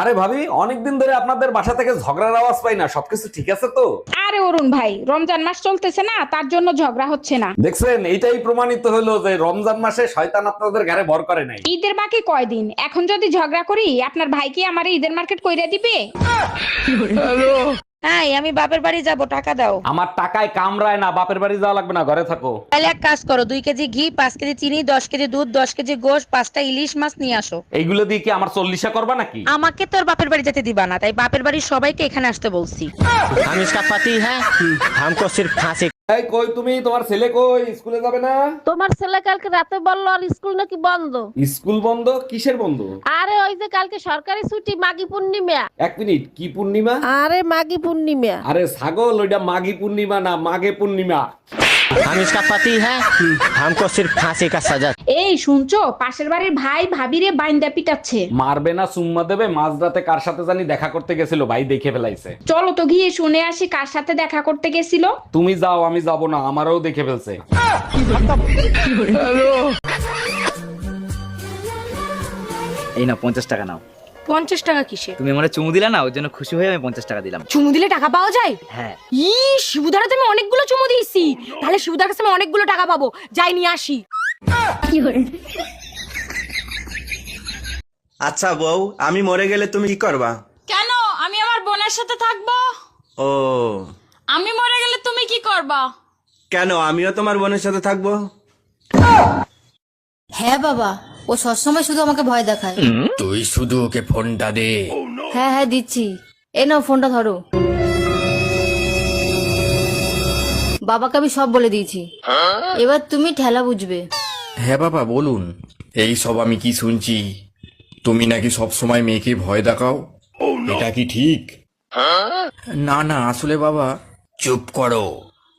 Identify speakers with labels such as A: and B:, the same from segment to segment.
A: আরে ভাবি, অনেকদিন ধরে আপনাদের বাসা থেকে ঝগড়ার আওয়াজ পাই না, সবকিছু ঠিক আছে তো?
B: আরে অরুণ ভাই, রমজান মাস চলতেছে না, তার জন্য ঝগড়া হচ্ছে না।
A: দেখছেন, এইটাই প্রমাণিত হলো যে রমজান মাসে শয়তান আপনাদের ঘরে ভর করে নাই।
B: ঈদের বাকি কয়দিন, এখন যদি ঝগড়া করি আপনার ভাই কি আমার ঈদের মার্কেট কইরা দিবে?
C: হ্যাঁ, আমি বাপের বাড়ি যাব, টাকা দাও।
A: আমার টাকায় কামড়ায় না, বাপের বাড়ি যাওয়া লাগবে না, ঘরে থাকো।
C: তাহলে এক কাজ করো, 2 কেজি ঘি, 5 কেজি চিনি, 10 কেজি দুধ, 10 কেজি গোশ, 5টা ইলিশ মাছ নিয়ে আসো।
A: এইগুলো দিয়ে কি আমার চল্লিশা করবা নাকি?
C: আমাকে তোর বাপের বাড়ি যেতে দিবা না, তাই বাপের বাড়ির সবাইকে এখানে আসতে বলছি।
D: हम इसका पति है, हमको सिर्फ फांसी।
A: এই কই তুমি, তোমার ছেলে কই? স্কুলে যাবে না?
E: তোমার ছেলে কালকে রাতে বললো আর স্কুল নাকি বন্ধ।
A: স্কুল বন্ধ? কিসের বন্ধ?
E: আরে ওই যে কালকে সরকারি ছুটি, মাঘী পূর্ণিমা।
A: এক মিনিট, কি পূর্ণিমা?
E: আরে মাঘী পূর্ণিমা।
A: আরে ছাগল, ওইটা মাঘী পূর্ণিমা না, মাঘে পূর্ণিমা।
D: हम इसका पति है, हमको सिर्फ फांसी का सजा।
B: এই শুনছো, পাশের বাড়ির ভাই ভাবিরে বাইন্দা পিটাচ্ছে।
A: মারবে না চুম্মা দেবে? মাঝরাতে কার সাথে জানি দেখা করতে গেছিল, ভাই দেখে ফেলাইছে।
B: চলো তো গিয়ে শুনে আসি কার সাথে দেখা করতে গেছিল।
A: তুমি যাও, আমি যাব না, আমারও দেখে ফেলছে।
F: এই নাও 50 টাকা নাও।
C: 50 টাকা কিসে?
F: তুমি আমারে চুমু দিলা না, ওর জন্য খুশি হয়ে আমি 50 টাকা দিলাম।
C: চুমু দিলে টাকা পাওয়া যায়?
F: হ্যাঁ।
C: শিবুদারে তুমি অনেকগুলো চুমু দিয়েছি, তাহলে শিবুদার কাছে আমি অনেকগুলো টাকা পাবো, যাই নিয়ে আসি।
G: আচ্ছা বউ, আমি মরে গেলে তুমি কি করবা?
H: কেন? আমি আমার বোনের সাথে থাকবো।
G: ও,
H: আমি মরে গেলে তুমি কি করবা?
G: কেন আমিও তোমার বোনের সাথে থাকবো?
I: হ্যাঁ বাবা, ও সবসময় শুধু আমাকে ভয় দেখায়।
J: তুই শুধু ওকে ফোনটা দে।
I: হ্যাঁ হ্যাঁ দিচ্ছি, এ নাও ফোনটা ধরো। বাবাকে আমি সব বলে দিয়েছি, এবার তুমি ঠেলা বুঝবে।
J: হ্যাঁ বাবা বলুন। এই সব আমি কি শুনছি? তুমি নাকি সব সময় মেয়েকে ভয় দেখাও, এটা কি ঠিক? না না, আসলে বাবা। চুপ করো,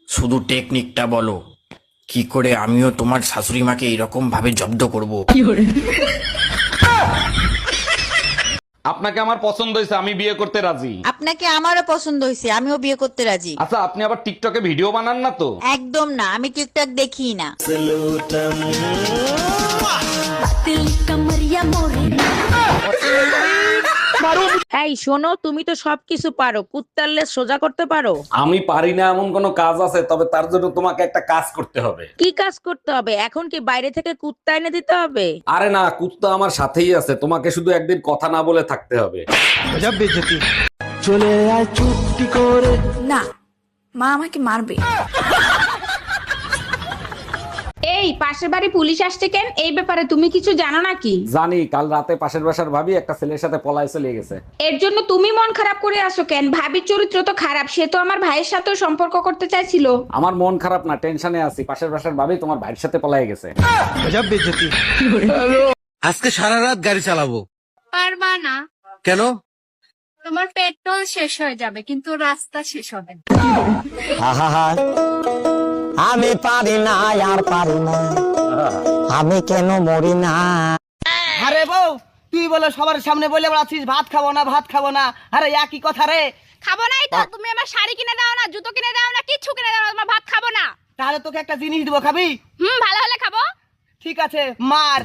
J: শুধু টেকনিকটা বলো, কি করে আমিও তোমার শাশুড়ি মাকে এরকম ভাবে জব্দ করব।
A: আপনাকে আমার পছন্দ হয়েছে, আমি বিয়ে করতে রাজি।
K: আপনাকে আমারও পছন্দ হয়েছে, আমিও বিয়ে করতে রাজি।
A: আচ্ছা, আপনি আবার টিকটকে ভিডিও বানান না তো?
K: একদম না, আমি টিকটক দেখি না।
C: এই শোনো, তুমি তো সবকিছু পারো, কুত্তার লেজ সোজা করতে পারো?
A: আমি পারি না এমন কোন কাজ আছে, তবে তার জন্য তোমাকে একটা কাজ করতে হবে।
C: কি কাজ করতে হবে? এখন কি বাইরে থেকে কুত্তা এনে দিতে হবে?
A: আরে না, কুত্তা আমার সাথেই আছে, তোমাকে শুধু একদিন কথা না বলে থাকতে হবে।
D: চলে আয় চুপটি করে।
H: না, মা আমাকে মারবে।
B: এই পাশের বাড়ি পুলিশ আসছে কেন? এই ব্যাপারে তুমি কিছু জানো নাকি?
A: জানি, কাল রাতে পাশের বাসার ভাবি একটা ছেলের সাথে পলায় চলে গেছে।
B: এর জন্য তুমি মন খারাপ করে আসো কেন? ভাবির চরিত্র তো খারাপ, সে তো আমার ভাইয়ের সাথেও সম্পর্ক করতে চাইছিল।
A: আমার মন খারাপ না, টেনশনে আছি। পাশের বাসার ভাবি তোমার ভাইয়ের সাথে পলায় গেছে।
D: আজকে সারা রাত গাড়ি চালাবো।
H: পারবা না।
D: কেন?
H: তোমার পেট্রোল শেষ হয়ে যাবে, কিন্তু রাস্তা শেষ হবে না।
D: আমি পারি না, আর পারি না, আমি কেন মরি না।
L: আরে বউ, তুই বলে সবার সামনে বলে বেড়াচ্ছিস ভাত খাবো না, ভাত খাবো না। আরে একই কথা রে।
H: খাবো নাই তো? তুমি আমার শাড়ি কিনে দাও না, জুতো কিনে দাও না, কিচ্ছু কিনে দাও না, তোমার ভাত খাবো না।
L: তাহলে তোকে একটা জিনিস দিব, খাবি?
H: ভালো হলে খাবো।
L: ঠিক আছে, মার।